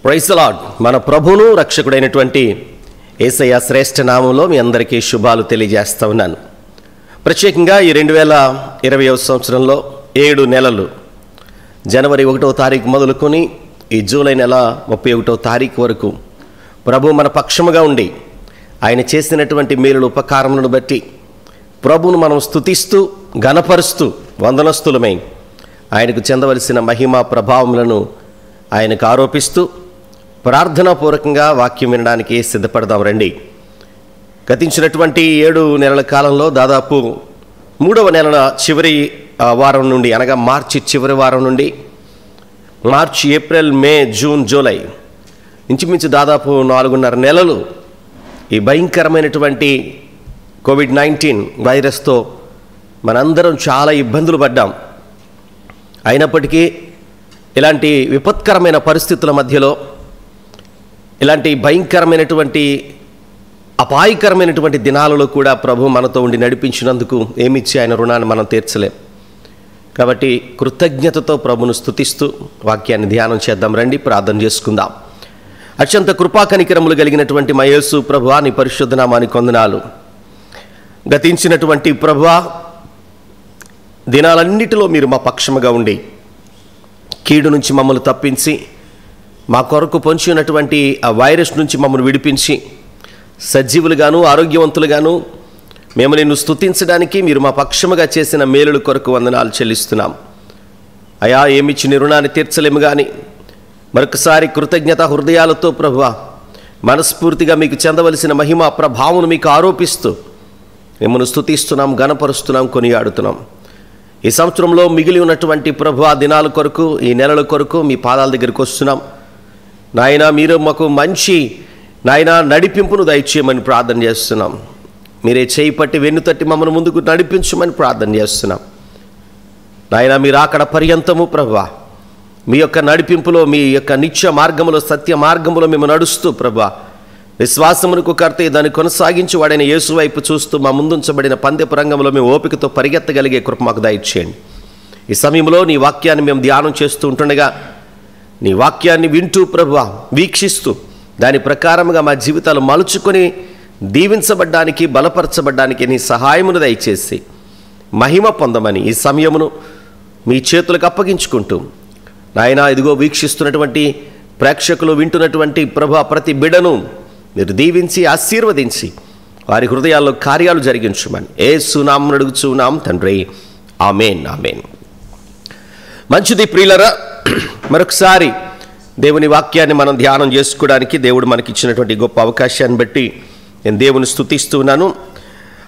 Praise the lord. మన ప్రభువును రక్షకుడైనటువంటి యేసయ్య శ్రేష్ఠ నామంలో మీ అందరికీ శుభాలు తెలియజేస్తా ఉన్నాను. ప్రత్యేకంగా ఈ 2020వ సంవత్సరంలో 7 నెలలు, జనవరి 1వ తారీఖు మొదలుకొని ఈ జూలై నెల 31వ తారీఖు వరకు ప్రభు మన పక్షముగా ఉండి ఆయన చేసినటువంటి మేలుల ఉపకారములను బట్టి ప్రభువును మనం స్తుతిస్తూ ఘనపరుస్తూ వందనస్తులమై ఆయనకు చెందవలసిన మహిమ ప్రభావములను ఆయనకు ఆరోపిస్తూ ప్రార్థనాపూర్వకంగా వాక్యం వినడానికి సిద్ధపడదాం రండి. గతించినటువంటి 7 నెలల కాలంలో దాదాపు 3వ నెలల చివరి వారం నుండి, అనగా మార్చి చివరి వారం నుండి మార్చి, ఏప్రిల్, మే, జూన్, జూలై ఇంచుమించు దాదాపు 4.5 నెలలు ఈ భయంకరమైనటువంటి కోవిడ్-19 వైరస్తో మనందరం చాలా ఇబ్బందులు పడ్డాం. అయినప్పటికీ ఇలాంటి విపత్కరమైన పరిస్థితుల మధ్యలో, ఇలాంటి భయంకరమైనటువంటి అపాయకరమైనటువంటి దినాలలో కూడా ప్రభు మనతో ఉండి నడిపించినందుకు ఏమిచ్చి ఆయన రుణాన్ని మనం తీర్చలేం. కాబట్టి కృతజ్ఞతతో ప్రభును స్తుతిస్తూ వాక్యాన్ని ధ్యానం చేద్దాం రండి. ప్రార్థన చేసుకుందాం. అత్యంత కృపా కనికరములు కలిగినటువంటి మా యేసు ప్రభువా, నీ పరిశుద్ధ నామానికి వందనాలు. గతించినటువంటి ప్రభువా, దినాలన్నిటిలో మీరు మా పక్షముగా ఉండి కీడు నుంచి మమ్మల్ని తప్పించి, మా కొరకు పొంచి ఉన్నటువంటి ఆ వైరస్ నుంచి మమ్మల్ని విడిపించి సజీవులుగాను ఆరోగ్యవంతులుగాను మేము నిన్ను స్తుతించడానికి మీరు మా పక్షముగా చేసిన మేలుల కొరకు వందనాలు చెల్లిస్తున్నాం. అయా, ఏమిచ్చి నీ రుణాన్ని తీర్చలేము కానీ మరొకసారి కృతజ్ఞత హృదయాలతో ప్రభువా మనస్ఫూర్తిగా మీకు చెందవలసిన మహిమ ప్రభావం మీకు ఆరోపిస్తూ మిమ్మల్ని స్తుతిస్తున్నాం, ఘనపరుస్తున్నాం, కొనియాడుతున్నాం. ఈ సంవత్సరంలో మిగిలి ఉన్నటువంటి ప్రభువా దినాల కొరకు, ఈ నెలల కొరకు మీ పాదాల దగ్గరికి వస్తున్నాం. నాయన, మీరు మాకు మంచి నడిపింపును దయచేయమని ప్రార్థన చేస్తున్నాం. మీరే చేయి పట్టి వెన్నుతట్టి మమ్మల్ని ముందుకు నడిపించమని ప్రార్థన చేస్తున్నాం. నాయన, మీరు అక్కడ పర్యంతము ప్రభువా మీ యొక్క నడిపింపులో, మీ యొక్క నిత్య మార్గములో, సత్య మార్గములో మేము నడుస్తూ ప్రభువా విశ్వాసమునకు కర్త దాన్ని కొనసాగించి వాడైన యేసు వైపు చూస్తూ మా ముందుంచబడిన పందెపు రంగంలో మేము ఓపికతో పరిగెత్తగలిగే కృప మాకు దయచేయండి. ఈ సమయంలో నీ వాక్యాన్ని మేము ధ్యానం చేస్తూ ఉంటుండగా, నీ వాక్యాన్ని వింటూ ప్రభువా వీక్షిస్తూ దాని ప్రకారముగా మా జీవితాలు మలుచుకొని దీవించబడ్డానికి, బలపరచబడ్డానికి నీ సహాయమును దయచేసి మహిమ పొందమని ఈ సమయమును మీ చేతులకు అప్పగించుకుంటూ, నాయనా ఇదిగో వీక్షిస్తున్నటువంటి ప్రేక్షకులు, వింటున్నటువంటి ప్రభువా ప్రతి బిడ్డను మీరు దీవించి ఆశీర్వదించి వారి హృదయాల్లో కార్యాలు జరిగించమని యేసు నామమున అడుగుచున్నాం తండ్రి, ఆమేన్, ఆమేన్. మంచిది ప్రియులరా, మరొకసారి దేవుని వాక్యాన్ని మనం ధ్యానం చేసుకోవడానికి దేవుడు మనకి ఇచ్చినటువంటి గొప్ప అవకాశాన్ని బట్టి నేను దేవుని స్తుతిస్తూ ఉన్నాను.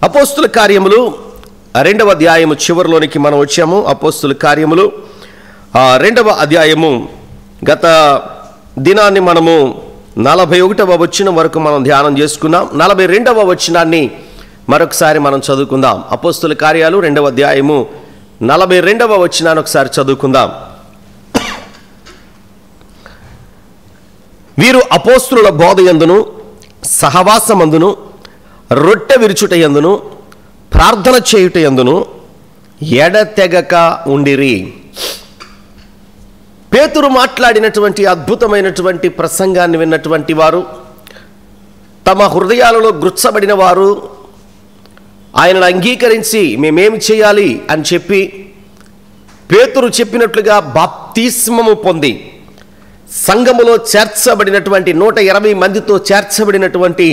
అపోస్తుల కార్యములు 2వ అధ్యాయము చివరిలోనికి మనం వచ్చాము. అపోస్తుల కార్యములు 2వ అధ్యాయము గత దినాన్ని మనము 41వ వచనం వరకు మనం ధ్యానం చేసుకున్నాం. 42వ వచనాన్ని మరొకసారి మనం చదువుకుందాం. అపోస్తుల కార్యాలు 2వ అధ్యాయము 42వ వచనాన్ని ఒకసారి చదువుకుందాం. వీరు అపోస్తుల బోధయందును, సహవాసమందును, రొట్టె విరుచుటయందును, ప్రార్థన చేయుటయందును ఎడతెగక ఉండిరి. పేతురు మాట్లాడినటువంటి అద్భుతమైనటువంటి ప్రసంగాన్ని విన్నటువంటి వారు, తమ హృదయాలలో గుచ్చబడిన వారు, ఆయనను అంగీకరించి మేమేమి చేయాలి అని చెప్పి పేతురు చెప్పినట్లుగా బాప్తిస్మము పొంది సంఘములో చేర్చబడినటువంటి 120 మందితో చేర్చబడినటువంటి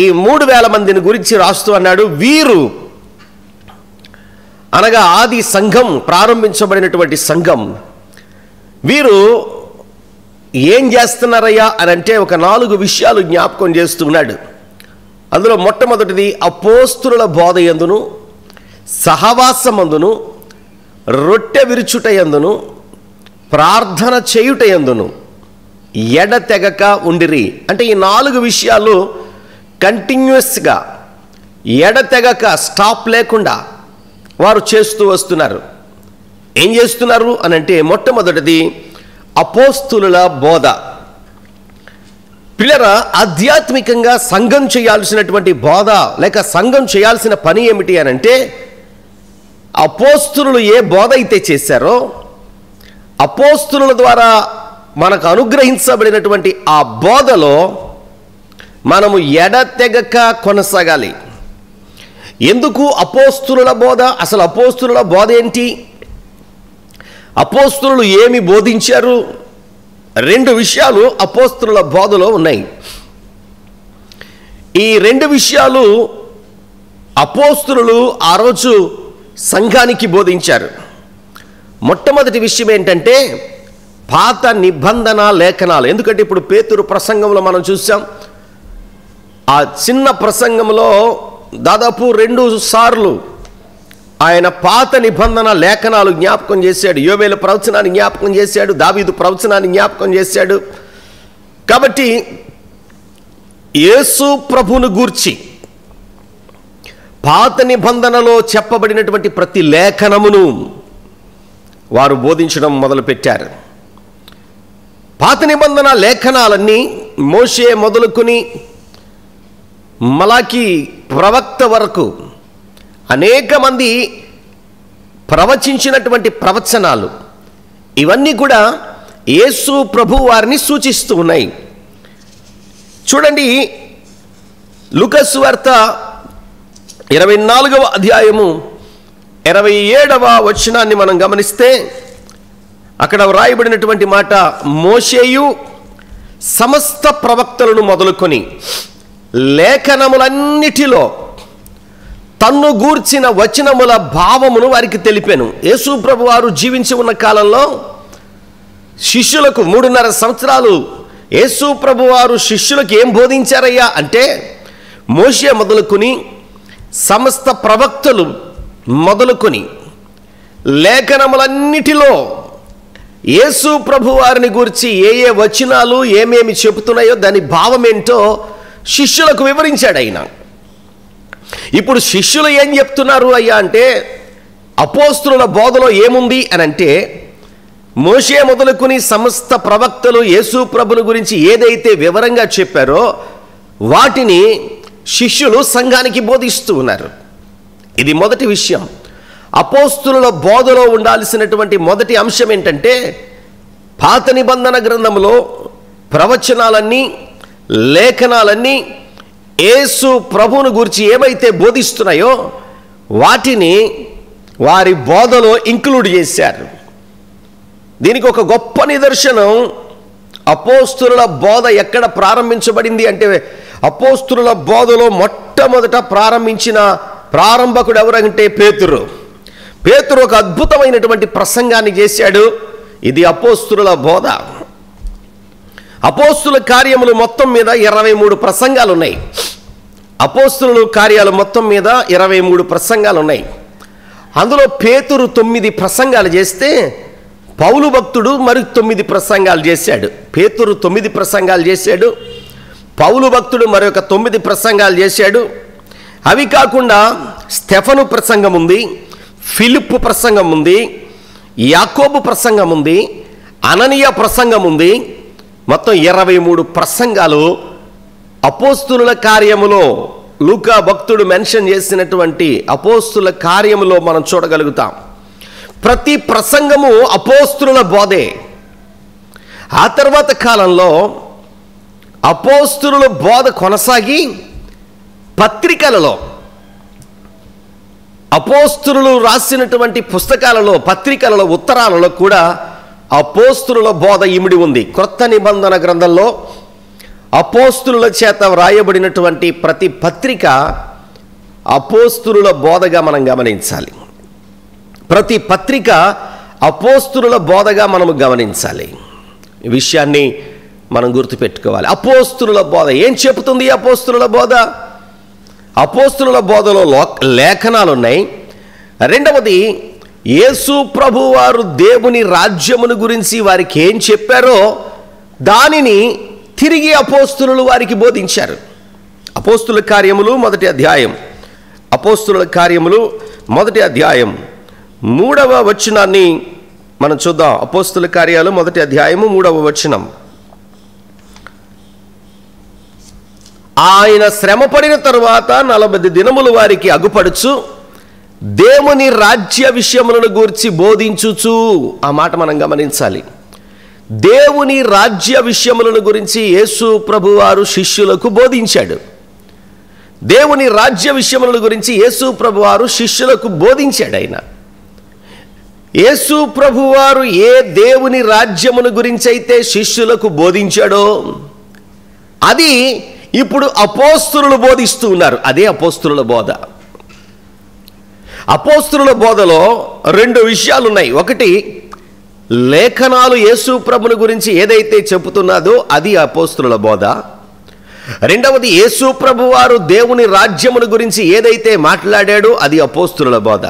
ఈ 3000 మందిని గురించి రాస్తూ అన్నాడు, వీరు అనగా ఆది సంఘం, ప్రారంభించబడినటువంటి సంఘం, వీరు ఏం చేస్తున్నారయ్యా అని అంటే ఒక 4 విషయాలు జ్ఞాపకం చేస్తూ ఉన్నాడు. అందులో మొట్టమొదటిది అపోస్తుల బోధయందును, సహవాసమందును, రొట్టె విరుచుటయందును, ప్రార్థన చేయుటయందును ఎడతెగక ఉండిరి. అంటే ఈ 4 విషయాలు కంటిన్యూస్గా ఎడతెగక, స్టాప్ లేకుండా వారు చేస్తూ వస్తున్నారు. ఏం చేస్తున్నారు అని అంటే మొట్టమొదటిది అపోస్తుల బోధ. పిల్లరా, ఆధ్యాత్మికంగా సంఘం చేయాల్సినటువంటి బోధ లేక సంఘం చేయాల్సిన పని ఏమిటి అని అంటే, అపోస్తులు ఏ బోధ అయితే చేశారో అపోస్తుల ద్వారా మనకు అనుగ్రహించబడినటువంటి ఆ బోధలో మనము ఎడతెగక కొనసాగాలి. ఎందుకు అపోస్తుల బోధ? అసలు అపోస్తుల బోధ ఏంటి? అపోస్తులు ఏమి బోధించారు? రెండు విషయాలు అపోస్తుల బోధలో ఉన్నాయి. ఈ రెండు విషయాలు అపోస్తులు ఆ రోజు సంఘానికి బోధించారు. మొట్టమొదటి విషయం ఏంటంటే పాత నిబంధన లేఖనాలు. ఎందుకంటే ఇప్పుడు పేతురు ప్రసంగంలో మనం చూసాం, ఆ చిన్న ప్రసంగంలో దాదాపు 2 సార్లు ఆయన పాత నిబంధన లేఖనాలు జ్ఞాపకం చేశాడు. యోవేలు ప్రవచనాన్ని జ్ఞాపకం చేశాడు, దావీదు ప్రవచనాన్ని జ్ఞాపకం చేశాడు. కాబట్టి యేసు ప్రభువును గూర్చి పాత నిబంధనలో చెప్పబడినటువంటి ప్రతి లేఖనమును వారు బోధించడం మొదలుపెట్టారు. పాత నిబంధన లేఖనాలన్నీ మోషే మొదలుకొని మలాకి ప్రవక్త వరకు అనేక మంది ప్రవచించినటువంటి ప్రవచనాలు, ఇవన్నీ కూడా యేసు ప్రభు వారిని సూచిస్తూ ఉన్నాయి. చూడండి, లూకా సువార్త 24వ అధ్యాయము 27వ వచనాన్ని మనం గమనిస్తే అక్కడ వ్రాయబడినటువంటి మాట, మోషేయు సమస్త ప్రవక్తలను మొదలుకొని లేఖనములన్నిటిలో తన్ను గూర్చిన వచనముల భావమును వారికి తెలిపాను. యేసు ప్రభు వారు జీవించి ఉన్న కాలంలో శిష్యులకు 3.5 సంవత్సరాలు యేసు ప్రభు వారు శిష్యులకు ఏం బోధించారయ్యా అంటే, మోషే మొదలుకొని సమస్త ప్రవక్తలు మొదలుకొని లేఖనములన్నిటిలో యేసు ప్రభు వారిని గురించి ఏ ఏ వచనాలు ఏమేమి చెబుతున్నాయో దాని భావం ఏంటో శిష్యులకు వివరించాడు ఆయన. ఇప్పుడు శిష్యులు ఏం చెప్తున్నారు అయ్యా అంటే, అపోస్తుల బోధలో ఏముంది అని అంటే, మోషే మొదలుకొని సమస్త ప్రవక్తలు యేసు ప్రభుని గురించి ఏదైతే వివరంగా చెప్పారో వాటిని శిష్యులు సంఘానికి బోధిస్తూ ఉన్నారు. ఇది మొదటి విషయం. అపోస్తుల బోధలో ఉండాల్సినటువంటి మొదటి అంశం ఏంటంటే, పాత నిబంధన గ్రంథంలో ప్రవచనాలన్నీ లేఖనాలన్నీ యేసు ప్రభువును గురించి ఏమైతే బోధిస్తున్నాయో వాటిని వారి బోధలో ఇంక్లూడ్ చేశారు. దీనికి ఒక గొప్ప నిదర్శనం అపోస్తుల బోధ ఎక్కడ ప్రారంభించబడింది అంటే, అపోస్తుల బోధలో మొట్టమొదట ప్రారంభించిన ప్రారంభకుడు ఎవరంటే పేతురు. పేతురు ఒక అద్భుతమైనటువంటి ప్రసంగాన్ని చేశాడు. ఇది అపోస్తుల బోధ. అపోస్తుల కార్యములు మొత్తం మీద 23 ప్రసంగాలు ఉన్నాయి. అపోస్తుల కార్యాలు మొత్తం మీద 23 ప్రసంగాలు ఉన్నాయి. అందులో పేతురు 9 ప్రసంగాలు చేస్తే పౌలు భక్తుడు మరి 9 ప్రసంగాలు చేశాడు. పేతురు 9 ప్రసంగాలు చేశాడు, పౌలు భక్తుడు మరొక 9 ప్రసంగాలు చేశాడు. అవి కాకుండా స్టెఫను ప్రసంగం ఉంది, ఫిలిప్పు ప్రసంగం ఉంది, యాకోబు ప్రసంగం ఉంది, అననీయ ప్రసంగం ఉంది. మొత్తం 23 ప్రసంగాలు అపోస్తుల కార్యములో లూకా భక్తుడు మెన్షన్ చేసినటువంటి అపోస్తుల కార్యములో మనం చూడగలుగుతాం. ప్రతి ప్రసంగము అపోస్తుల బోధే. ఆ తర్వాత కాలంలో అపోస్తుల బోధ కొనసాగి పత్రికలలో, అపోస్తులు రాసినటువంటి పుస్తకాలలో, పత్రికలలో, ఉత్తరాలలో కూడా అపోస్తుల బోధ ఇమిడి ఉంది. క్రొత్త నిబంధన గ్రంథంలో అపోస్తుల చేత వ్రాయబడినటువంటి ప్రతి పత్రిక అపోస్తుల బోధగా మనం గమనించాలి. ప్రతి పత్రిక అపోస్తుల బోధగా మనము గమనించాలి. ఈ విషయాన్ని మనం గుర్తుపెట్టుకోవాలి. అపోస్తుల బోధ ఏం చెబుతుంది? అపోస్తుల బోధ, అపోస్తుల బోధలో లేఖనాలు ఉన్నాయి. రెండవది, యేసు ప్రభు వారు దేవుని రాజ్యమును గురించి వారికి ఏం చెప్పారో దానిని తిరిగి అపోస్తులు వారికి బోధించారు. అపోస్తుల కార్యములు మొదటి అధ్యాయం, అపోస్తుల కార్యములు మొదటి అధ్యాయం 3వ వచనాన్ని మనం చూద్దాం. అపోస్తుల కార్యాలు మొదటి అధ్యాయము 3వ వచనం. ఆయన శ్రమపడిన తరువాత 40 దినములు వారికి అగుపడుచు దేవుని రాజ్య విషయములను గూర్చి బోధించుచు. ఆ మాట మనం గమనించాలి. దేవుని రాజ్య విషయములను గురించి యేసు ప్రభువారు శిష్యులకు బోధించాడు. దేవుని రాజ్య విషయముల గురించి యేసు ప్రభువారు శిష్యులకు బోధించాడు. ఆయన యేసు ప్రభువారు ఏ దేవుని రాజ్యమును గురించి అయితే శిష్యులకు బోధించాడో అది ఇప్పుడు అపోస్తలులు బోధిస్తూ ఉన్నారు. అదే అపోస్తలుల బోధ. అపోస్తలుల బోధలో రెండు విషయాలు ఉన్నాయి. ఒకటి, లేఖనాలు యేసు ప్రభుని గురించి ఏదైతే చెబుతున్నదో అది అపోస్తలుల బోధ. రెండవది, యేసు ప్రభువారు దేవుని రాజ్యమును గురించి ఏదైతే మాట్లాడాడో అది అపోస్తలుల బోధ.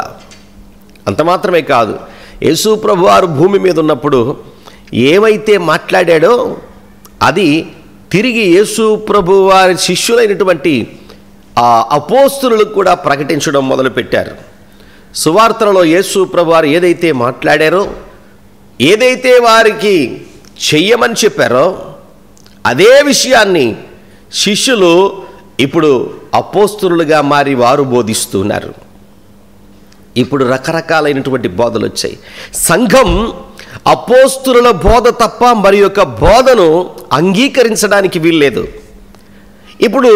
అంత మాత్రమే కాదు, యేసు ప్రభువారు భూమి మీద ఉన్నప్పుడు ఏమైతే మాట్లాడాడో అది తిరిగి యేసు ప్రభువారి శిష్యులైనటువంటి ఆ అపోస్తలులకు కూడా ప్రకటించడం మొదలుపెట్టారు. సువార్తలలో యేసు ప్రభువారు ఏదైతే మాట్లాడారో, ఏదైతే వారికి చెయ్యమని చెప్పారో అదే విషయాన్ని శిష్యులు ఇప్పుడు అపోస్తలులుగా మారి వారు బోధిస్తున్నారు. ఇప్పుడు రకరకాలైనటువంటి బోధలు వచ్చాయి. సంఘం అపోస్తలుల బోధ తప్ప మరి యొక్క బోధను అంగీకరించడానికి వీల్లేదు. ఇప్పుడు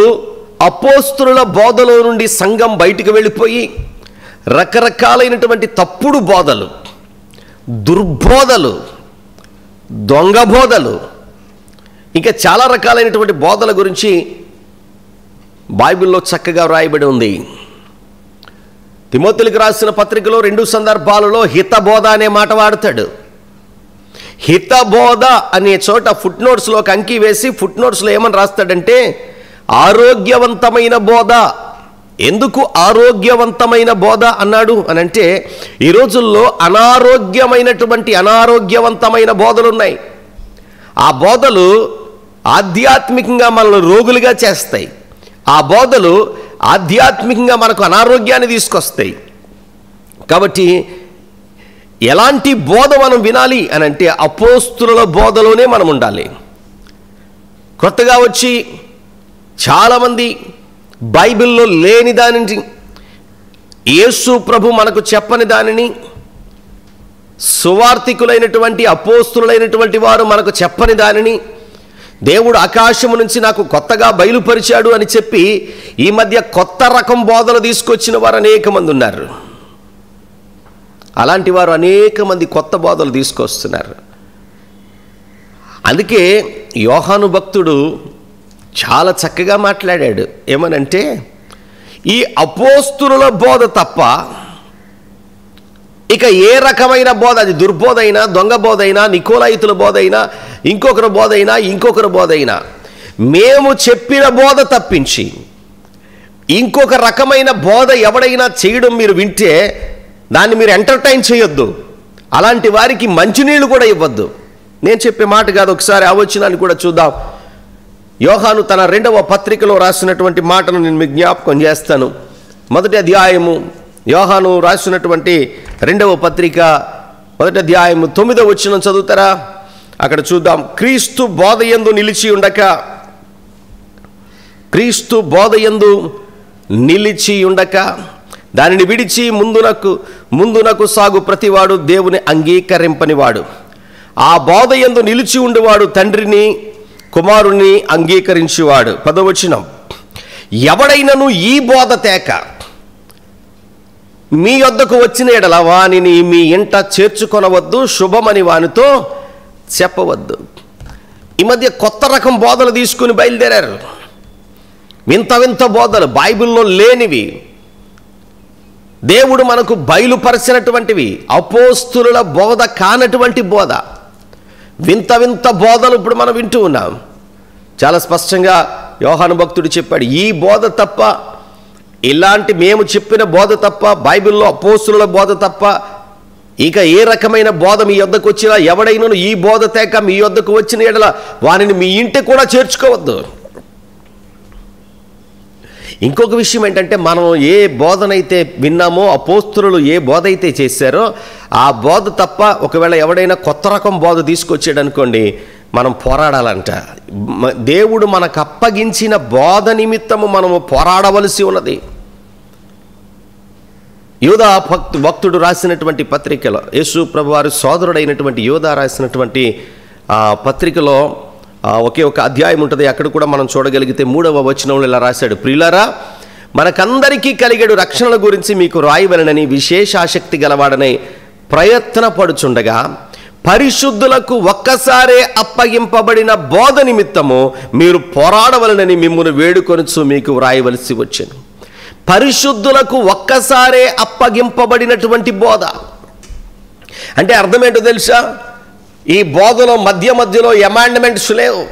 అపోస్తలుల బోధలో నుండి సంఘం బయటికి వెళ్ళిపోయి రకరకాలైనటువంటి తప్పుడు బోధలు, దుర్బోధలు, దొంగ బోధలు, ఇంకా చాలా రకాలైనటువంటి బోధల గురించి బైబిల్లో చక్కగా వ్రాయబడి ఉంది. తిమోతిలకు రాసిన పత్రికలో 2 సందర్భాలలో హితబోధ అనే మాట వాడతాడు. హితబోధ అనే చోట ఫుట్ నోట్స్లోకి అంకి వేసి ఫుట్ నోట్స్లో ఏమని రాస్తాడంటే ఆరోగ్యవంతమైన బోధ. ఎందుకు ఆరోగ్యవంతమైన బోధ అన్నాడు అనంటే ఈ రోజుల్లో అనారోగ్యవంతమైన బోధలు ఉన్నాయి. ఆ బోధలు ఆధ్యాత్మికంగా మనల్ని రోగులుగా చేస్తాయి. ఆ బోధలు ఆధ్యాత్మికంగా మనకు అనారోగ్యాన్ని తీసుకొస్తాయి. కాబట్టి ఎలాంటి బోధ మనం వినాలి అనంటే అపోస్తలుల బోధలోనే మనం ఉండాలి. కొత్తగా వచ్చి చాలామంది బైబిల్లో లేని దానిని, యేసు ప్రభు మనకు చెప్పని దానిని, సువార్తికులైనటువంటి అపోస్తలులైనటువంటి వారు మనకు చెప్పని దానిని దేవుడు ఆకాశము నుంచి నాకు కొత్తగా బయలుపరిచాడు అని చెప్పి ఈ మధ్య కొత్త రకం బోధలు తీసుకొచ్చిన వారు అనేక మంది ఉన్నారు. అలాంటి వారు అనేక మంది కొత్త బోధలు తీసుకొస్తున్నారు. అందుకే యోహాను భక్తుడు చాలా చక్కగా మాట్లాడాడు. ఏమనంటే ఈ అపోస్తలుల బోధ తప్ప ఇక ఏ రకమైన బోధ, అది దుర్బోధ అయినా, దొంగ బోధ అయినా, నికోలాయితుల బోధ అయినా, ఇంకొకరి బోధ అయినా మేము చెప్పిన బోధ తప్పించి ఇంకొక రకమైన బోధ ఎవడైనా చేయడం మీరు వింటే దాన్ని మీరు ఎంటర్టైన్ చేయొద్దు. అలాంటి వారికి మంచినీళ్ళు కూడా ఇవ్వద్దు. నేను చెప్పే మాట కాదు, ఒకసారి ఆ వచనాన్ని కూడా చూద్దాం. యోహాను తన 2వ పత్రికలో రాసినటువంటి మాటను నేను మీకు జ్ఞాపకం చేస్తాను. 1వ అధ్యాయము, యోహాను రాసినటువంటి 2వ పత్రిక 1వ అధ్యాయము 9వ వచనం చదువుతారా? అక్కడ చూద్దాం. క్రీస్తు బోధయందు నిలిచి ఉండక దానిని విడిచి ముందునకు సాగు ప్రతివాడు దేవుని అంగీకరింపనివాడు. ఆ బోధయందు నిలిచి ఉండేవాడు తండ్రిని కుమారుని అంగీకరించేవాడు. 10వ వచనం. ఎవడైనను ఈ బోధ తేక మీ యొద్దకు వచ్చిన ఎడల వానిని మీ ఇంట చేర్చుకొనవద్దు, శుభమని వానితో చెప్పవద్దు. ఈ మధ్య కొత్త రకం బోధలు తీసుకుని బయలుదేరారు. వింత బోధలు, బైబిల్లో లేనివి, దేవుడు మనకు బయలుపరిచినటువంటివి, అపోస్తలుల బోధ కానటువంటి బోధ, వింత బోధలు ఇప్పుడు మనం వింటూ ఉన్నాం. చాలా స్పష్టంగా యోహాను భక్తుడు చెప్పాడు, ఈ బోధ తప్ప, ఇలాంటి మేము చెప్పిన బోధ తప్ప, బైబిల్లో అపోస్తలుల బోధ తప్ప ఇక ఏ రకమైన బోధ మీ యొద్దకు వచ్చినా, ఎవడైనా ఈ బోధ తేక మీ యొద్దకు వచ్చిన ఎడల వారిని మీ ఇంటి కూడా చేర్చుకోవద్దు. ఇంకొక విషయం ఏంటంటే, మనం ఏ బోధనైతే విన్నామో, అపోస్తలులు ఏ బోధ అయితే చేశారో ఆ బోధ తప్ప ఒకవేళ ఎవడైనా కొత్త రకం బోధ తీసుకొచ్చాడు అనుకోండి, మనం పోరాడాలంట. దేవుడు మనకు అప్పగించిన బోధ నిమిత్తము మనము పోరాడవలసి ఉన్నది. యోధా భక్తుడు రాసినటువంటి పత్రికలో, యేసు ప్రభువారి సోదరుడైనటువంటి యోధా రాసినటువంటి ఆ పత్రికలో ఒకే ఒక అధ్యాయం ఉంటుంది, అక్కడ కూడా మనం చూడగలిగితే 3వ వచనంలో ఇలా రాశాడు, ప్రియులారా మనకందరికీ కలిగేడు రక్షణ గురించి మీకు రాయవలనని విశేష ఆసక్తి గలవాడనై ప్రయత్నపడుచుండగా పరిశుద్ధులకు ఒక్కసారే అప్పగింపబడిన బోధ నిమిత్తము మీరు పోరాడవలనని మిమ్మును వేడుకొనుచు మీకు వ్రాయవలసి వచ్చెను. పరిశుద్ధులకు ఒక్కసారే అప్పగింపబడినటువంటి బోధ అంటే అర్థమేంటో తెలుసా? ఈ బోధలో మధ్యలో అమెండ్మెంట్స్ లేవు.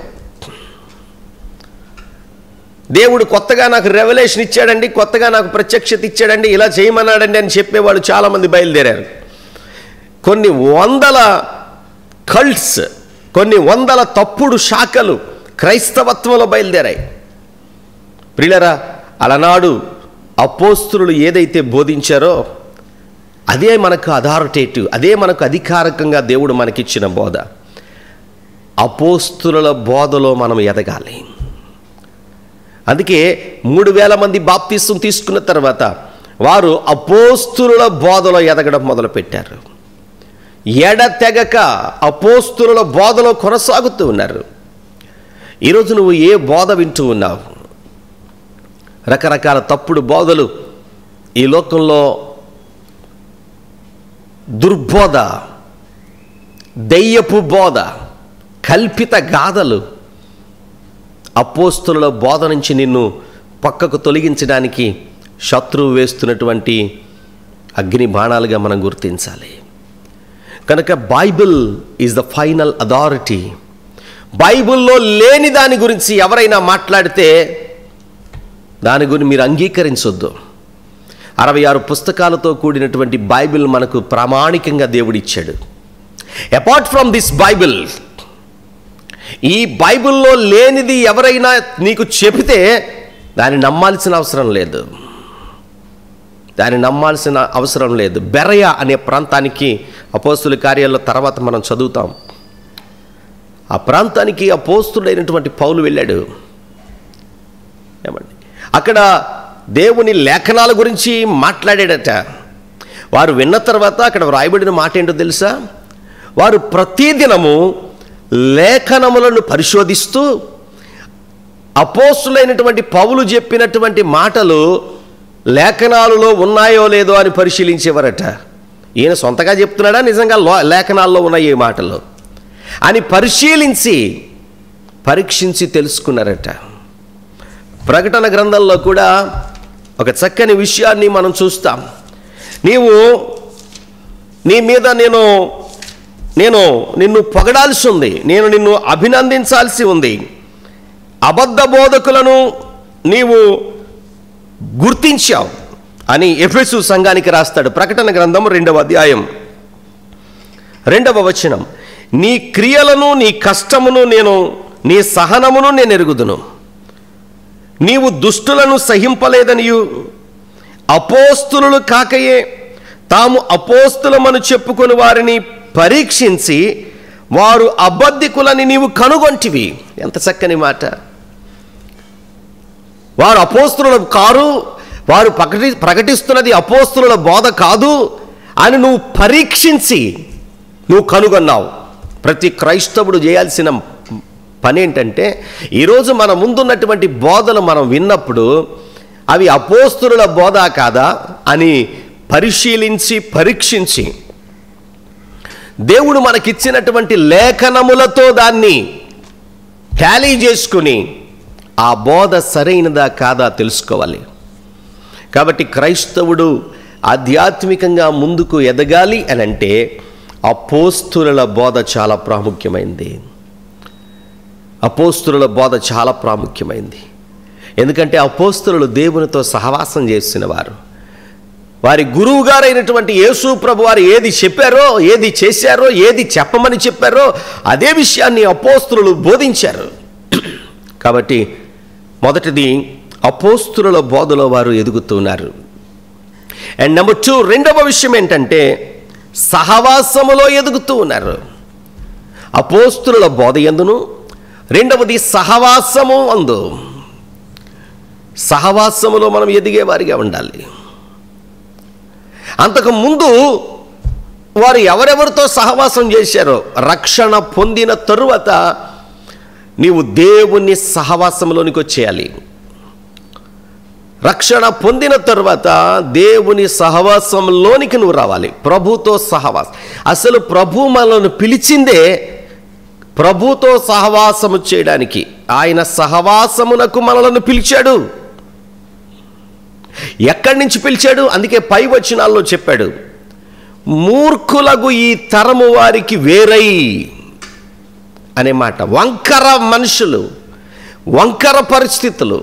దేవుడు కొత్తగా నాకు రెవల్యూషన్ ఇచ్చాడండి, కొత్తగా నాకు ప్రత్యక్షత ఇచ్చాడండి, ఇలా చేయమన్నాడండి అని చెప్పేవాళ్ళు చాలామంది బయలుదేరారు. కొన్ని వందల కల్ట్స్, కొన్ని వందల తప్పుడు శాఖలు క్రైస్తవత్వంలో బయలుదేరాయి. ప్రియులారా, అలనాడు అపోస్తలులు ఏదైతే బోధించారో అదే మనకు అథారిటేటివ్, అదే మనకు అధికారికంగా దేవుడు మనకిచ్చిన బోధ. అపోస్తలుల బోధలో మనం ఎదగాలి. అందుకే 3000 మంది బాప్తిసం తీసుకున్న తర్వాత వారు అపోస్తలుల బోధలో ఎదగడం మొదలుపెట్టారు. ఎడతెగక అపోస్తలుల బోధలో కొనసాగుతూ ఉన్నారు. ఈరోజు నువ్వు ఏ బోధ వింటూ ఉన్నావు? రకరకాల తప్పుడు బోధలు ఈ లోకంలో, దుర్బోధ, దెయ్యపు బోధ, కల్పిత గాథలు అపోస్తలుల బోధ నుంచి నిన్ను పక్కకు తొలగించడానికి శత్రువు వేస్తున్నటువంటి అగ్ని బాణాలుగా మనం గుర్తించాలి. కనుక Bible is the final authority. బైబిల్లో లేని దాని గురించి ఎవరైనా మాట్లాడితే దాని గురించి మీరు అంగీకరించొద్దు. 66 పుస్తకాలతో కూడినటువంటి బైబిల్ మనకు ప్రామాణికంగా దేవుడిచ్చాడు. అపార్ట్ ఫ్రమ్ దిస్ బైబిల్, ఈ బైబిల్లో లేనిది ఎవరైనా నీకు చెబితే దాన్ని నమ్మాల్సిన అవసరం లేదు, దాన్ని నమ్మాల్సిన అవసరం లేదు. బెరయ అనే ప్రాంతానికి అపోస్తుల కార్యాల్లో తర్వాత మనం చదువుతాం. ఆ ప్రాంతానికి అపోస్తుడైనటువంటి పౌలు వెళ్ళాడు. ఏమండి, అక్కడ దేవుని లేఖనాల గురించి మాట్లాడాడట. వారు విన్న తర్వాత అక్కడ వ్రాయబడిన మాట ఏంటో తెలుసా? వారు ప్రతిదినము లేఖనములను పరిశోధిస్తూ అపోస్తులైనటువంటి పౌలు చెప్పినటువంటి మాటలు లేఖనాలలో ఉన్నాయో లేదో అని పరిశీలించేవారట. ఈయన సొంతగా చెప్తున్నాడా, నిజంగా లేఖనాల్లో ఉన్నాయి ఈ మాటలు అని పరీక్షించి తెలుసుకున్నారట. ప్రకటన గ్రంథంలో కూడా ఒక చక్కని విషయాన్ని మనం చూస్తాం. నీ మీద నేను నిన్ను పొగడాల్సి ఉంది, నేను నిన్ను అభినందించాల్సి ఉంది. అబద్ధ బోధకులను నీవు గుర్తించావు అని ఎఫెసు సంఘానికి రాస్తాడు. ప్రకటన గ్రంథం 2వ అధ్యాయం 2వ వచనం, నీ క్రియలను, నీ కష్టమును నీ సహనమును నేను ఎరుగుదును. నీవు దుష్టులను సహింపలేదనియు అపోస్తులు కాకయే తాము అపోస్తులమని చెప్పుకొని వారిని పరీక్షించి వారు అబద్ధికులని నీవు కనుగొంటివి. ఎంత చక్కని మాట! వారు అపోస్తులు కారు, వారు ప్రకటిస్తున్నది అపోస్తుల బోధ కాదు అని నువ్వు పరీక్షించి నువ్వు కనుగొన్నావు. ప్రతి క్రైస్తవుడు చేయాల్సిన పని ఏంటంటే, ఈరోజు మన ముందున్నటువంటి బోధలు మనం విన్నప్పుడు అవి అపోస్తుల బోధ కాదా అని పరీక్షించి దేవుడు మనకిచ్చినటువంటి లేఖనములతో దాన్ని టాలీ చేసుకుని ఆ బోధ సరైనదా కాదా తెలుసుకోవాలి. కాబట్టి క్రైస్తవుడు ఆధ్యాత్మికంగా ముందుకు ఎదగాలి అని అంటే అపోస్తుల బోధ చాలా ప్రాముఖ్యమైంది. అపోస్తుల బోధ చాలా ప్రాముఖ్యమైంది. ఎందుకంటే అపోస్తులు దేవునితో సహవాసం చేసిన వారు. వారి గురువు గారైనటువంటి యేసు ప్రభు వారు ఏది చెప్పారో, ఏది చేశారో, ఏది చెప్పమని చెప్పారో అదే విషయాన్ని అపోస్తులు బోధించారు. కాబట్టి మొదటిది అపోస్తుల బోధలో వారు ఎదుగుతున్నారు. అండ్ నెంబర్ 2, రెండవ విషయం ఏంటంటే సహవాసములో ఎదుగుతూ ఉన్నారు. అపోస్తుల బోధ యందును, రెండవది సహవాసము అందు. సహవాసములో మనం ఎదిగేవారిగా ఉండాలి. అంతకుముందు వారు ఎవరెవరితో సహవాసం చేశారో రక్షణ పొందిన తరువాత నీవు దేవుని సహవాసంలోనికి వచ్చేయాలి. రక్షణ పొందిన తరువాత దేవుని సహవాసంలోనికి నువ్వు రావాలి. ప్రభుతో సహవాసం. అసలు ప్రభు మనల్ని పిలిచిందే ప్రభుతో సహవాసము చేయడానికి. ఆయన సహవాసమునకు మనలను పిలిచాడు. ఎక్కడి నుంచి పిలిచాడు? అందుకే పై వచనాల్లో చెప్పాడు, మూర్ఖులకు ఈ తరము వారికి వేరై అనే మాట. వంకర మనుషులు, వంకర పరిస్థితులు,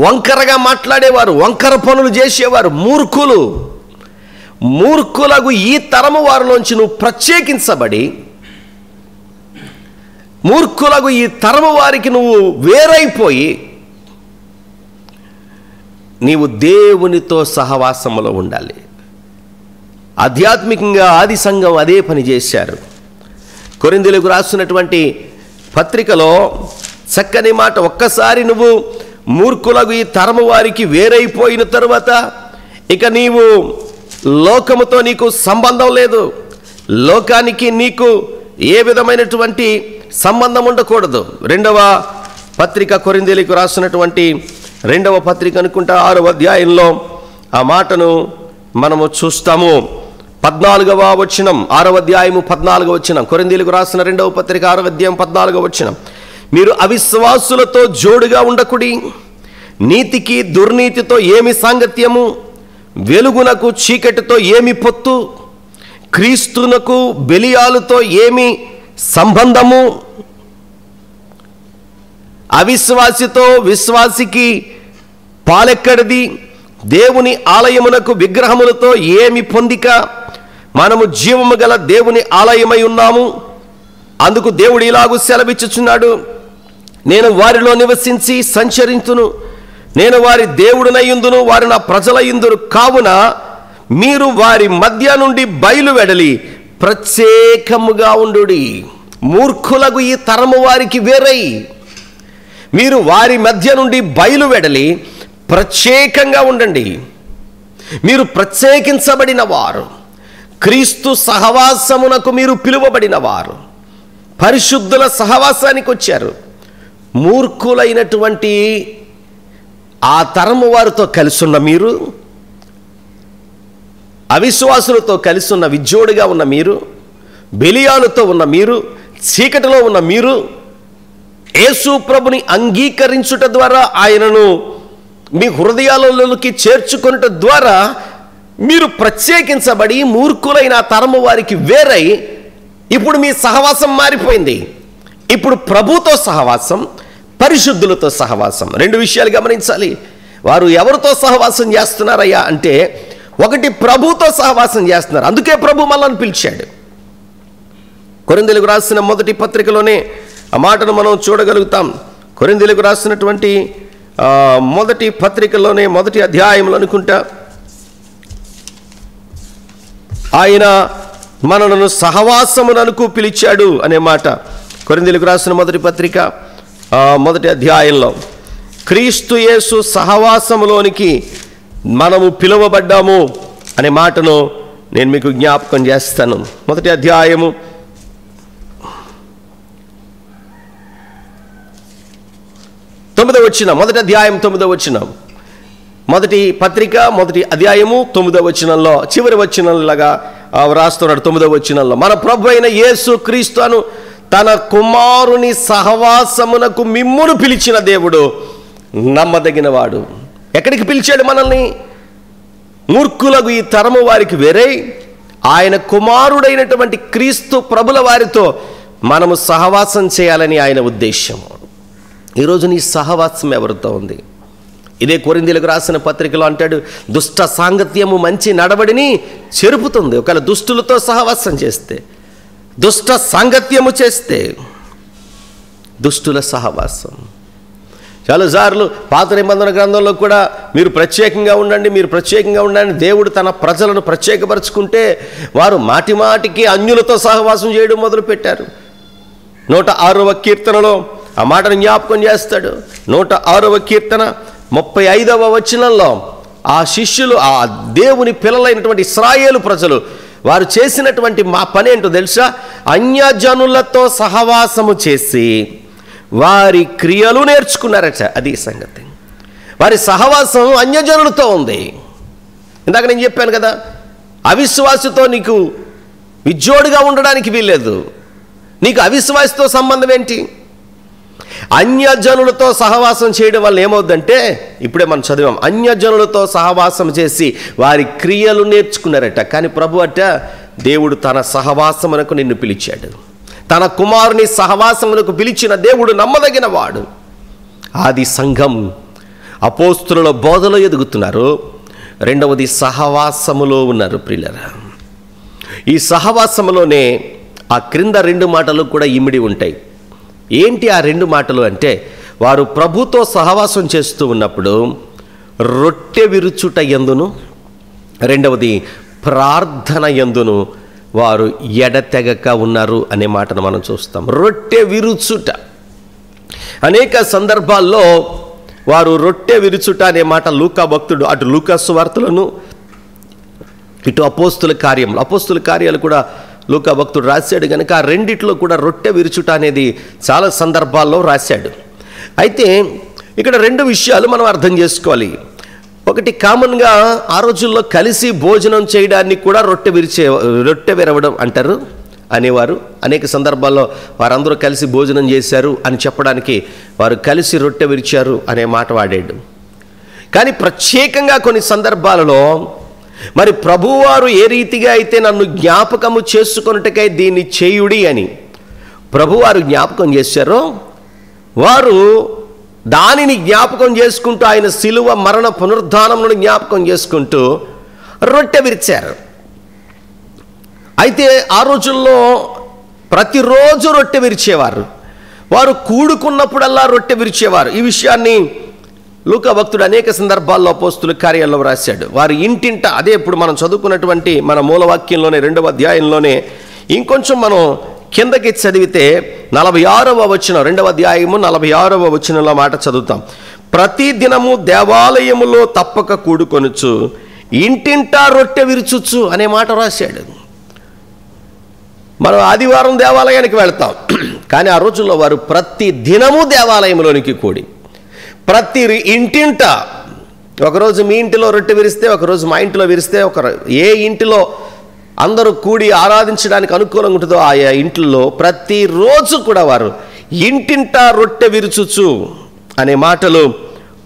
వంకరగా మాట్లాడేవారు, వంకర పనులు చేసేవారు మూర్ఖులు. మూర్ఖులకు ఈ తరము వారిలోంచి నువ్వు ప్రత్యేకించబడి, మూర్ఖులకు ఈ తరము వారికి నువ్వు వేరైపోయి నీవు దేవునితో సహవాసములో ఉండాలి. ఆధ్యాత్మికంగా ఆది సంఘం అదే పని చేశారు. కొరింథీయులకు రాసినటువంటి పత్రికలో చక్కని మాట, ఒక్కసారి నువ్వు మూర్ఖులకు ఈ తరము వారికి వేరైపోయిన తరువాత ఇక నీవు లోకముతో నీకు సంబంధం లేదు. లోకానికి నీకు ఏ విధమైనటువంటి సంబంధం ఉండకూడదు. రెండవ పత్రిక కొరింథీయులకు రాసినటువంటి రెండవ పత్రిక అనుకుంటా 6వ అధ్యాయంలో ఆ మాటను మనము చూస్తాము. 14వ వచనం, 6వ అధ్యాయము 14వ వచనం, కొరింథీయులకు రాసిన రెండవ పత్రిక 6వ అధ్యాయం 14వ వచనం. మీరు అవిశ్వాసులతో జోడుగా ఉండకుడి, నీతికి దుర్నీతితో ఏమి సాంగత్యము, వెలుగునకు చీకటితో ఏమి పొత్తు, క్రీస్తునకు బెలియాలుతో ఏమి సంబంధము, అవిశ్వాసితో విశ్వాసికి పాలెక్కడిది, దేవుని ఆలయమునకు విగ్రహములతో ఏమి పొందిక, మనము జీవము గల దేవుని ఆలయమై ఉన్నాము. అందుకు దేవుడు ఇలాగూ సెలవిచ్చుచున్నాడు, నేను వారిలో నివసించి సంచరింతును, నేను వారి దేవుడునయ్యుందును, వారు నా ప్రజలయ్యుందురు. కావున మీరు వారి మధ్య నుండి బయలువెడలి ప్రత్యేకముగా ఉండుడి. మూర్ఖులకు ఈ తరము వారికి వేరై మీరు వారి మధ్య నుండి బయలువెడలి ప్రత్యేకంగా ఉండండి. మీరు ప్రత్యేకించబడిన వారు, క్రీస్తు సహవాసమునకు మీరు పిలువబడిన వారు, పరిశుద్ధుల సహవాసానికి వచ్చారు. మూర్ఖులైనటువంటి ఆ తరము వారితో కలిసున్న మీరు, అవిశ్వాసులతో కలిసున్న విజ్జోడుగా ఉన్న మీరు, బెలియాలతో ఉన్న మీరు, చీకటిలో ఉన్న మీరు, యేసు ప్రభుని అంగీకరించుట ద్వారా ఆయనను మీ హృదయాలలోకి చేర్చుకొనుట ద్వారా మీరు ప్రత్యేకించబడి మూర్ఖులైన తరము వారికి వేరై ఇప్పుడు మీ సహవాసం మారిపోయింది. ఇప్పుడు ప్రభుతో సహవాసం, పరిశుద్ధులతో సహవాసం. రెండు విషయాలు గమనించాలి. వారు ఎవరితో సహవాసం చేస్తున్నారయ్యా అంటే, ఒకటి ప్రభుతో సహవాసం చేస్తున్నారు. అందుకే ప్రభు మనల్ని పిలిచాడు. కొరింథీయులకు రాసిన మొదటి పత్రికలోనే ఆ మాటను మనం చూడగలుగుతాం. కొరింథీయులకు రాసినటువంటి మొదటి పత్రికలోనే మొదటి అధ్యాయంలో అనుకుంటా, ఆయన మనలను సహవాసమునకు పిలిచాడు అనే మాట. కొరింథీయులకు రాసిన మొదటి పత్రిక మొదటి అధ్యాయంలో క్రీస్తు యేసు సహవాసములోనికి మనము పిలువబడ్డాము అనే మాటను నేను మీకు జ్ఞాపకం చేస్తాను. మొదటి అధ్యాయము 9వ వచనం, మొదటి అధ్యాయం 9వ వచనం, మొదటి పత్రిక మొదటి అధ్యాయము 9వ వచనంలో చివరి వచనంలాగా రాస్తున్నాడు. 9వ వచనంలో, మన ప్రభు అయిన యేసు క్రీస్తును తన కుమారుని సహవాసమునకు మిమ్మును పిలిచిన దేవుడు నమ్మదగినవాడు. ఎక్కడికి పిలిచాడు మనల్ని? మూర్ఖులకు ఈ తరము వారికి వేరే ఆయన కుమారుడైనటువంటి క్రీస్తు ప్రభుల వారితో మనము సహవాసం చేయాలని ఆయన ఉద్దేశము. ఈరోజు నీ సహవాసం ఎవరితో ఉంది? ఇదే కొరింథీయులకు రాసిన పత్రికలో అంటాడు, దుష్ట సాంగత్యము మంచి నడవడిని చెరుపుతుంది. ఒకవేళ దుష్టులతో సహవాసం చేస్తే, దుష్ట సాంగత్యము చేస్తే, దుష్టుల సహవాసం. చాలాసార్లు పాత నిబంధన గ్రంథంలో కూడా మీరు ప్రత్యేకంగా ఉండండి, మీరు ప్రత్యేకంగా ఉండండి, దేవుడు తన ప్రజలను ప్రత్యేకపరుచుకుంటే వారు మాటి మాటికి అన్యులతో సహవాసం చేయడం మొదలుపెట్టారు. 106వ కీర్తనలో ఆ మాటను జ్ఞాపకం చేస్తాడు. 106వ కీర్తన 35వ వచనంలో ఆ శిష్యులు, ఆ దేవుని పిల్లలైనటువంటి ఇశ్రాయేలు ప్రజలు వారు చేసినటువంటి మా పని ఏంటో తెలుసా? అన్యజనులతో సహవాసము చేసి వారి క్రియలు నేర్చుకున్నారట. అది సంగతి. వారి సహవాసం అన్యజనులతో ఉంది. ఇందాక నేను చెప్పాను కదా, అవిశ్వాసితో నీకు విజ్జోడుగా ఉండడానికి వీల్లేదు. నీకు అవిశ్వాసితో సంబంధం ఏంటి? అన్యజనులతో సహవాసం చేయడం వల్ల ఏమవుద్దంటే, ఇప్పుడే మనం చదివాం, అన్యజనులతో సహవాసం చేసి వారి క్రియలు నేర్చుకున్నారట. కానీ ప్రభు అట, దేవుడు తన సహవాసమునకు నిన్ను పిలిచాడు. తన కుమారుని సహవాసమునకు పిలిచిన దేవుడు నమ్మదగిన వాడు. ఆది సంఘం అపోస్తుల బోధలో ఎదుగుతున్నారు. రెండవది సహవాసములో ఉన్నారు. ప్రియులారా, ఈ సహవాసములోనే ఆ క్రింద 2 మాటలు కూడా ఇమిడి ఉంటాయి. ఏంటి ఆ 2 మాటలు అంటే, వారు ప్రభుతో సహవాసం చేస్తూ ఉన్నప్పుడు రొట్టె విరుచుట యందును, రెండవది ప్రార్థన యందును వారు ఎడతెగక ఉన్నారు అనే మాటను మనం చూస్తాం. రొట్టె విరుచుట. అనేక సందర్భాల్లో వారు రొట్టె విరుచుట అనే మాట లూకా భక్తుడు అటు లూకా సువార్తలను ఇటు అపోస్తుల కార్యాలు కూడా లూకా భక్తుడు రాశాడు కనుక ఆ రెండిట్లో కూడా రొట్టె విరుచుట అనేది చాలా సందర్భాల్లో రాశాడు. అయితే ఇక్కడ 2 విషయాలు మనం అర్థం చేసుకోవాలి. ఒకటి, కామన్గా ఆ రోజుల్లో కలిసి భోజనం చేయడాన్ని కూడా రొట్టె విరవడం అంటారు అనేవారు. అనేక సందర్భాల్లో వారందరూ కలిసి భోజనం చేశారు అని చెప్పడానికి వారు కలిసి రొట్టె విరిచారు అనే మాట వాడాడు. కానీ ప్రత్యేకంగా కొన్ని సందర్భాలలో మరి ప్రభువారు ఏ రీతిగా అయితే నన్ను జ్ఞాపకము చేసుకొనుటకై దీన్ని చేయుడి అని ప్రభువారు జ్ఞాపకం చేశారో, వారు దానిని జ్ఞాపకం చేసుకుంటూ, ఆయన శిలువ మరణ పునరుద్ధానములను జ్ఞాపకం చేసుకుంటూ రొట్టె విరిచారు. అయితే ఆ రోజుల్లో ప్రతిరోజు రొట్టె విరిచేవారు. వారు కూడుకున్నప్పుడల్లా రొట్టె విరిచేవారు. ఈ విషయాన్ని లూకా భక్తుడు అనేక సందర్భాల్లో అపోస్తుల కార్యాల్లో రాశాడు. వారు ఇంటింట, అదే ఇప్పుడు మనం చదువుకున్నటువంటి మన మూలవాక్యంలోనే 2వ అధ్యాయంలోనే ఇంకొంచెం మనం కిందకి చదివితే 46వ వచనం, 2వ అధ్యాయము 46వ వచనంలో మాట చదువుతాం. ప్రతి దినము దేవాలయములో తప్పక కూడుకొనుచు ఇంటింటా రొట్టె విరుచుచు అనే మాట రాశాడు. మనం ఆదివారం దేవాలయానికి వెళ్తాం, కానీ ఆ రోజుల్లో వారు ప్రతి దినము దేవాలయంలోనికి కూడి ప్రతి ఇంటింట, ఒకరోజు మీ ఇంటిలో రొట్టె విరిస్తే, ఒకరోజు మా ఇంటిలో విరిస్తే, ఏ ఇంటిలో అందరూ కూడి ఆరాధించడానికి అనుకూలంగా ఉంటుందో ఆయా ఇంట్లో ప్రతిరోజు కూడా వారు ఇంటింటా రొట్టె విరుచుచు అనే మాటలు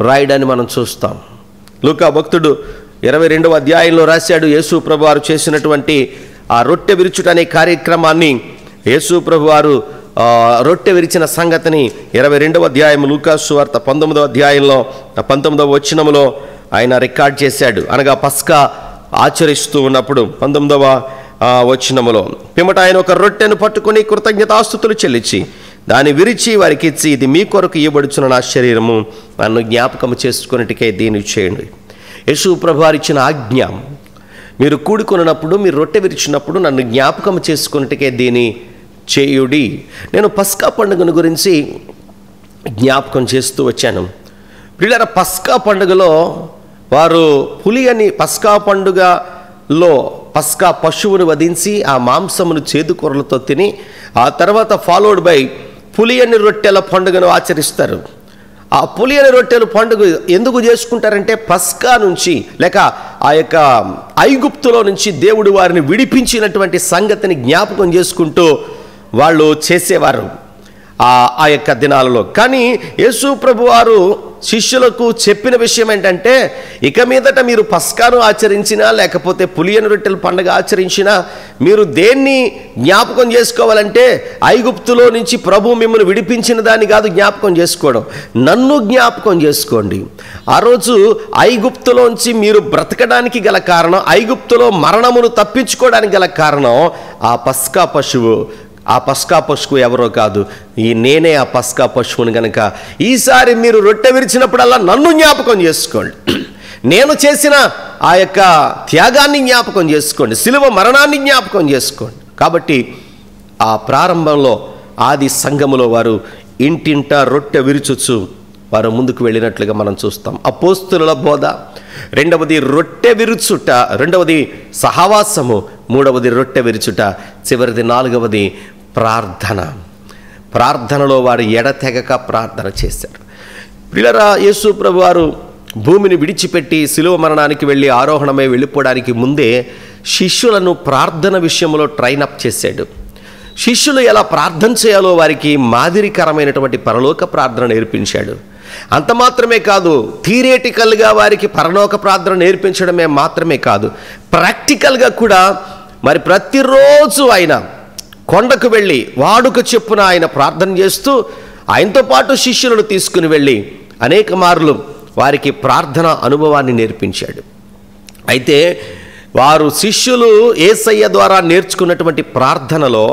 రాయడాన్ని మనం చూస్తాం. లూకా భక్తుడు 22వ అధ్యాయంలో రాశాడు. యేసు ప్రభు వారు చేసినటువంటి ఆ రొట్టె విరుచుట అనే కార్యక్రమాన్ని, యేసు ప్రభు వారు రొట్టె విరిచిన సంగతిని 22వ అధ్యాయం లూకా సువార్త 19వ అధ్యాయంలో 19వ వచనములో ఆయన రికార్డ్ చేశాడు. అనగా పస్కా ఆచరిస్తూ ఉన్నప్పుడు 19వ వచనములో, పిమ్మట ఆయన ఒక రొట్టెను పట్టుకుని కృతజ్ఞతాస్తుతులు చెల్లించి దాన్ని విరిచి వారికి ఇచ్చి, ఇది మీ కొరకు ఇవ్వబడుచున్న నా శరీరము, నన్ను జ్ఞాపకము చేసుకున్నట్టుకే దీన్ని చేయండి. యేసు ప్రభు వారు ఇచ్చిన ఆజ్ఞ, మీరు కూడుకున్నప్పుడు, మీరు రొట్టె విరిచినప్పుడు నన్ను జ్ఞాపకం చేసుకున్నట్టుకే దీన్ని చేయుడి. నేను పస్కా పండుగను గురించి జ్ఞాపకం చేస్తూ వచ్చాను. ప్రియులారా, పస్కా పండుగలో వారు పస్కా పండుగలో పస్కా పశువును వధించి ఆ మాంసమును చేదుకూరలతో తిని, ఆ తర్వాత ఫాలోడ్ బై పులియని రొట్టెల పండుగను ఆచరిస్తారు. ఆ పులియని రొట్టెల పండుగ ఎందుకు చేసుకుంటారంటే, పస్కా నుంచి లేక ఆ యొక్క ఐగుప్తులో నుంచి దేవుడు వారిని విడిపించినటువంటి సంగతిని జ్ఞాపకం చేసుకుంటూ వాళ్ళు చేసేవారు ఆ యొక్క దినాలలో. కానీ యేసు ప్రభు వారు శిష్యులకు చెప్పిన విషయం ఏంటంటే, ఇక మీదట మీరు పస్కాను ఆచరించినా లేకపోతే పులియని రొట్టెల పండుగ ఆచరించినా మీరు దేన్ని జ్ఞాపకం చేసుకోవాలంటే, ఐగుప్తులో నుంచి ప్రభు మిమ్మల్ని విడిపించిన దాన్ని కాదు జ్ఞాపకం చేసుకోవడం, నన్ను జ్ఞాపకం చేసుకోండి. ఆ రోజు ఐగుప్తులోంచి మీరు బ్రతకడానికి గల కారణం, ఐగుప్తులో మరణమును తప్పించుకోవడానికి గల కారణం ఆ పస్కా పశువు. ఆ పస్కా పశువు ఎవరో కాదు, నేనే ఆ పస్కా పశువుని. కనుక ఈసారి మీరు రొట్టె విరిచినప్పుడల్లా నన్ను జ్ఞాపకం చేసుకోండి, నేను చేసిన ఆ యొక్క త్యాగాన్ని జ్ఞాపకం చేసుకోండి, శిలువ మరణాన్ని జ్ఞాపకం చేసుకోండి. కాబట్టి ఆ ప్రారంభంలో ఆది సంఘములో వారు ఇంటింటా రొట్టె విరుచుచు వారు ముందుకు వెళ్ళినట్లుగా మనం చూస్తాం. అపోస్తుల బోధ, రెండవది రొట్టె విరుచుట, రెండవది సహవాసము, మూడవది రొట్టె విరుచుట, చివరిది నాలుగవది ప్రార్థన. ప్రార్థనలో వారు ఎడతెగక ప్రార్థన చేశారు. ప్రియులారా, యేసు ప్రభు వారు భూమిని విడిచిపెట్టి శిలువ మరణానికి వెళ్ళి ఆరోహణమై వెళ్ళిపోవడానికి ముందే శిష్యులను ప్రార్థన విషయంలో ట్రైనప్ చేశాడు. శిష్యులు ఎలా ప్రార్థన చేయాలో వారికి మాదిరికరమైనటువంటి పరలోక ప్రార్థన నేర్పించాడు. అంత మాత్రమే కాదు, థియరిటికల్గా వారికి పరలోక ప్రార్థన నేర్పించడమే మాత్రమే కాదు, ప్రాక్టికల్గా కూడా మరి ప్రతిరోజు ఆయన కొండకు వెళ్ళి వాడుక చెప్పున ఆయన ప్రార్థన చేస్తూ ఆయనతో పాటు శిష్యులను తీసుకుని వెళ్ళి అనేక మార్లు వారికి ప్రార్థన అనుభవాన్ని నేర్పించాడు. అయితే వారు శిష్యులు యేసయ్య ద్వారా నేర్చుకున్నటువంటి ప్రార్థనలో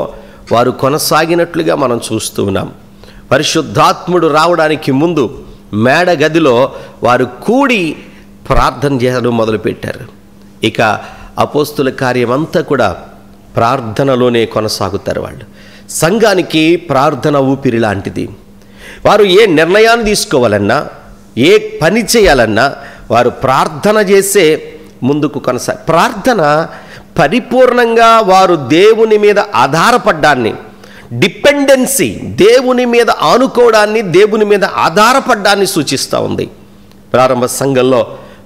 వారు కొనసాగినట్లుగా మనం చూస్తూ ఉన్నాం. పరిశుద్ధాత్ముడు రావడానికి ముందు మేడ గదిలో వారు కూడి ప్రార్థన చేయడం మొదలుపెట్టారు. ఇక అపోస్తుల కార్యమంతా కూడా ప్రార్థనలోనే కొనసాగుతారు. వాళ్ళు సంఘానికి ప్రార్థన ఊపిరి లాంటిది. వారు ఏ నిర్ణయాన్ని తీసుకోవాలన్నా, ఏ పని చేయాలన్నా వారు ప్రార్థన చేసే ముందుకు ప్రార్థన పరిపూర్ణంగా వారు దేవుని మీద ఆధారపడ్డాన్ని, డిపెండెన్సీ, దేవుని మీద ఆనుకోవడాన్ని, దేవుని మీద ఆధారపడ్డాన్ని సూచిస్తూ ఉంది. ప్రారంభ సంఘంలో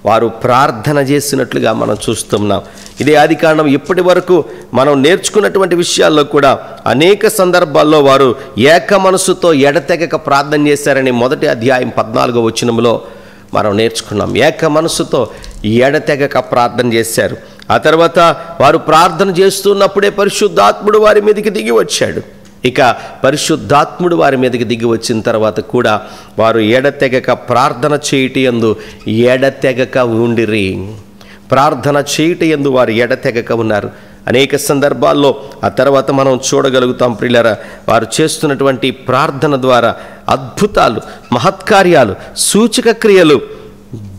వారు ప్రార్థన చేసినట్లుగా మనం చూస్తున్నాం. ఇదే ఆదికాండం ఇప్పటి వరకు మనం నేర్చుకున్నటువంటి విషయాల్లో కూడా అనేక సందర్భాల్లో వారు ఏక మనసుతో ఎడతెగక ప్రార్థన చేశారని మొదటి అధ్యాయం 14వ వచనంలో మనం నేర్చుకున్నాం. ఏక మనసుతో ఎడతెగక ప్రార్థన చేశారు. ఆ తర్వాత వారు ప్రార్థన చేస్తున్నప్పుడే పరిశుద్ధాత్ముడు వారి మీదకి దిగి వచ్చాడు. ఇక పరిశుద్ధాత్ముడు వారి మీదకి దిగి వచ్చిన తర్వాత కూడా వారు ఎడతెగక ప్రార్థన చేయటి యందు ఎడతెగక ఉండిరి. ప్రార్థన చేయటి యందు వారు ఎడతెగక ఉన్నారు. అనేక సందర్భాల్లో ఆ తర్వాత మనం చూడగలుగుతాం. ప్రియులారా, వారు చేస్తున్నటువంటి ప్రార్థన ద్వారా అద్భుతాలు, మహత్కార్యాలు, సూచక క్రియలు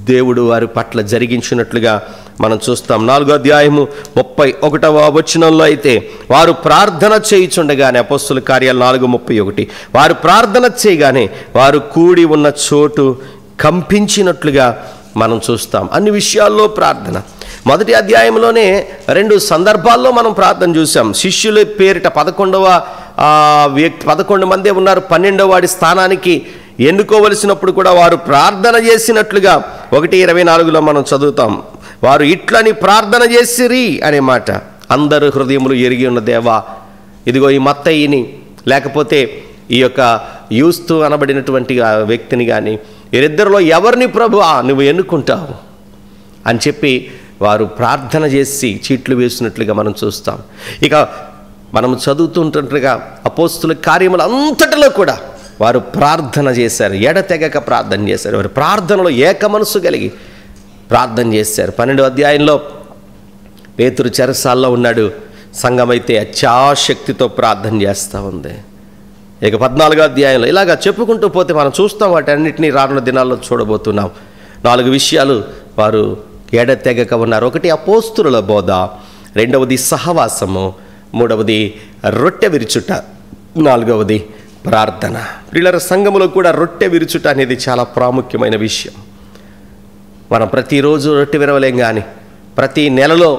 దేవుడు వారి పట్ల జరిగించినట్లుగా మనం చూస్తాం. 4వ అధ్యాయము 31వ వచనంలో అయితే వారు ప్రార్థన చేయుచుండగానే, అపోస్తుల కార్యాలు 4:31, వారు ప్రార్థన చేయగానే వారు కూడి ఉన్న చోటు కంపించినట్లుగా మనం చూస్తాం. అన్ని విషయాల్లో ప్రార్థన. మొదటి అధ్యాయంలోనే 2 సందర్భాల్లో మనం ప్రార్థన చూసాం. శిష్యుల పేరిట 11 మందే ఉన్నారు. 12వ వాడి స్థానానికి ఎన్నుకోవలసినప్పుడు కూడా వారు ప్రార్థన చేసినట్లుగా 1:24లో మనం చదువుతాం. వారు ఇట్లని ప్రార్థన చేసిరి అనే మాట. అందరు హృదయములు ఎరిగి ఉన్న దేవా, ఇదిగో ఈ మత్తయిని, లేకపోతే ఈ యొక్క యూస్తు అనబడినటువంటి వ్యక్తిని కానీ, వీరిద్దరిలో ఎవరిని ప్రభువా నువ్వు ఎన్నుకుంటావు అని చెప్పి వారు ప్రార్థన చేసి చీట్లు వేసినట్లుగా మనం చూస్తాం. ఇక మనం చదువుతుంటుగా అపోస్తుల కార్యములు అంతటిలో కూడా వారు ప్రార్థన చేశారు. ఎడతెగక ప్రార్థన చేశారు. వారు ప్రార్థనలో ఏక మనసు కలిగి ప్రార్థన చేశారు. 12వ అధ్యాయంలో పేతురు చెరసాల్లో ఉన్నాడు. సంఘమైతే అత్యాశక్తితో ప్రార్థన చేస్తూ ఉంది. ఇక 14వ అధ్యాయంలో ఇలాగా చెప్పుకుంటూ పోతే మనం చూస్తాం. వాటన్నిటినీ రానున్న దినాల్లో చూడబోతున్నాం. 4 విషయాలు వారు ఎడతెగక ఉన్నారు. 1 అపోస్తుల బోధ, రెండవది సహవాసము, మూడవది రొట్టె విరుచుట, నాలుగవది ప్రార్థన. ప్రియులారా, సంఘములో కూడా రొట్టె విరుచుట అనేది చాలా ప్రాముఖ్యమైన విషయం. మనం ప్రతిరోజు రొట్టె విరవలేం, కానీ ప్రతి నెలలో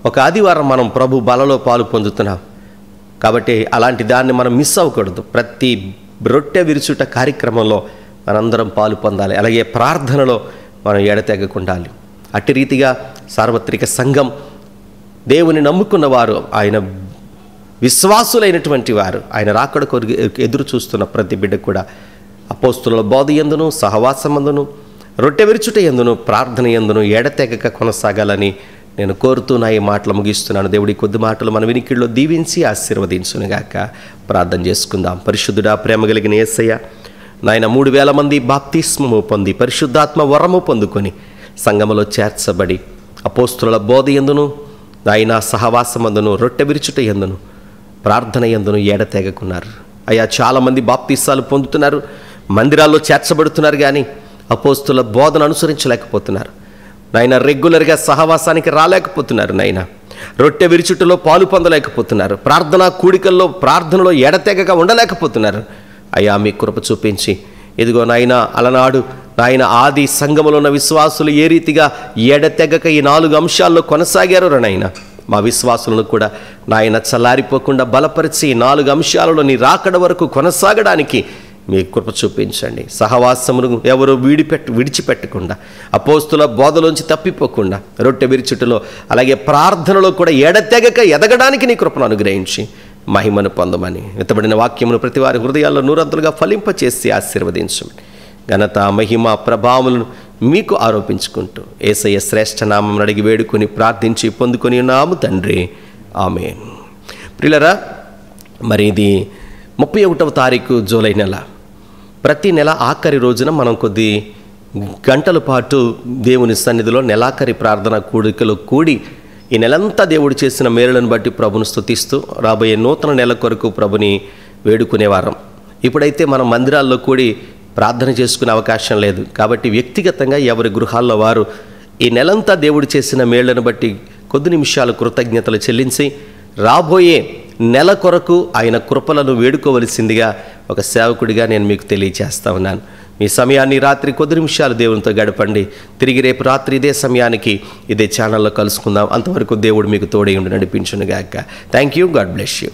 ఒక ఆదివారం మనం ప్రభు బలలో పాలు పొందుతున్నాం. కాబట్టి అలాంటి దాన్ని మనం మిస్ అవ్వకూడదు. ప్రతి రొట్టె విరుచుట కార్యక్రమంలో మనందరం పాలు పొందాలి. అలాగే ప్రార్థనలో మనం ఎడతెగకుండాలి. అట్టి రీతిగా సార్వత్రిక సంఘం, దేవుని నమ్ముకున్న వారు, ఆయన విశ్వాసులైనటువంటి వారు, ఆయన రాకడ కొరకు ఎదురు చూస్తున్న ప్రతి బిడ్డ కూడా అపోస్తుల బోధ యందును, సహవాసమందును, రొట్టె విరుచుట యందును, ప్రార్థన యందును ఎడతెగక కొనసాగాలని నేను కోరుతూ నా ఈ మాటలు ముగిస్తున్నాను. దేవుడి కొద్ది మాటలు మన వినికిడిలో దీవించి ఆశీర్వదించునుగాక. ప్రార్థన చేసుకుందాం. పరిశుద్ధుడా, ప్రేమ కలిగిన యేసయ్య, నాయన 3000 మంది బాప్తిస్మము పొంది పరిశుద్ధాత్మ వరము పొందుకొని సంఘములో చేర్చబడి అపోస్తుల బోధ యందును, నాయన సహవాసమందును, రొట్టె విరుచుట యందును, ప్రార్థన యందును ఎడతెగకున్నారు. అయ్యా, చాలామంది బాప్తిసాలు పొందుతున్నారు, మందిరాల్లో చేర్చబడుతున్నారు, కానీ అపోస్తుల బోధన అనుసరించలేకపోతున్నారు. నాయన రెగ్యులర్గా సహవాసానికి రాలేకపోతున్నారు. నాయన రొట్టె విరుచుటలో పాలు పొందలేకపోతున్నారు. ప్రార్థనా కూడికల్లో, ప్రార్థనలో ఎడతెగక ఉండలేకపోతున్నారు. అయ్యా, మీ కృప చూపించి ఇదిగో నాయన అలనాడు నాయన ఆది సంఘములో ఉన్న విశ్వాసులు ఏ రీతిగా ఎడతెగక ఈ 4 అంశాల్లో కొనసాగారో నాయన, మా విశ్వాసులను కూడా నాయన చల్లారిపోకుండా బలపరిచి 4 అంశాలలో నీ రాకడ వరకు కొనసాగడానికి మీ కృప చూపించండి. సహవాసమును ఎవరు విడిచిపెట్టకుండా, అపోస్తుల బోధలోంచి తప్పిపోకుండా, రొట్టె విరుచుటలో అలాగే ప్రార్థనలో కూడా ఎడతెగక ఎదగడానికి నీ కృపను అనుగ్రహించి మహిమను పొందమని, విత్తబడిన వాక్యమును ప్రతి వారి హృదయాల్లో నూరంతలుగా ఫలింపచేసి ఆశీర్వదించమని, ఘనత మహిమ ప్రభావములను మీకు ఆరోపించుకుంటూ యేసయ్య శ్రేష్ఠ నామం అడిగి వేడుకొని ప్రార్థించి పొందుకొని ఉన్నాము తండ్రి, ఆమేన్. ప్రియులారా, మరి ఇది 31వ తారీఖు జూలై నెల. ప్రతి నెల ఆఖరి రోజున మనం కొద్ది గంటల పాటు దేవుని సన్నిధిలో నెలాఖరి ప్రార్థన కూడికలో కూడి ఈ నెలంతా దేవుడు చేసిన మేలులను బట్టి ప్రభును స్తుతిస్తూ రాబోయే నూతన నెల కొరకు ప్రభుని వేడుకునేవారం. ఇప్పుడైతే మనం మందిరాల్లో కూడి ప్రార్థన చేసుకునే అవకాశం లేదు. కాబట్టి వ్యక్తిగతంగా ఎవరి గృహాల్లో వారు ఈ నెలంతా దేవుడు చేసిన మేళ్లను బట్టి కొద్ది నిమిషాలు కృతజ్ఞతలు చెల్లించి రాబోయే నెల కొరకు ఆయన కృపలను వేడుకోవలసిందిగా ఒక సేవకుడిగా నేను మీకు తెలియచేస్తా ఉన్నాను. మీ సమయాన్ని రాత్రి కొద్ది నిమిషాలు దేవునితో గడపండి. తిరిగి రేపు రాత్రి ఇదే సమయానికి ఇదే ఛానల్లో కలుసుకుందాం. అంతవరకు దేవుడు మీకు తోడై ఉండి నడిపించునుగాక. Thank you. God bless you.